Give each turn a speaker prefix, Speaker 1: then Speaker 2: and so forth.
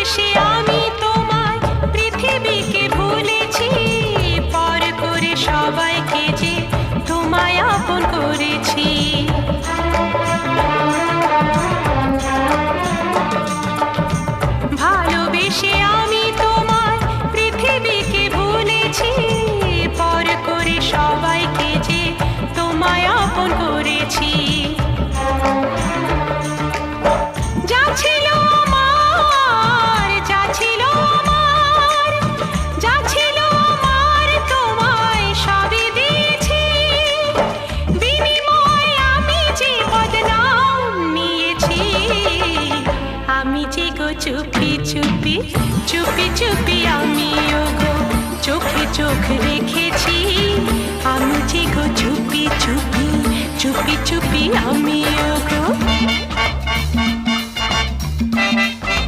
Speaker 1: ভালোবেসে আমি তোমায় পৃথিবীকে ভুলেছি, পর করে সবাইকে যে তোমায় আপন করেছি। ভালোবেসে আমি তোমায় পৃথিবীকে ভুলেছি, পর করে সবাইকে যে তোমায় আপন করেছি। যা ছিল আমার, যা ছিল আমার, যা ছিল আমার তোমায় সবই দিয়েছি। বিনিময়ে আমি যে বদনাম নিয়েছি, আমি যে গো চুপি চুপি চুপি চুপি আমিও গো চোখে চোখ রেখেছি। আমি যে গো চুপি চুপি চুপি চুপি আমিও গো।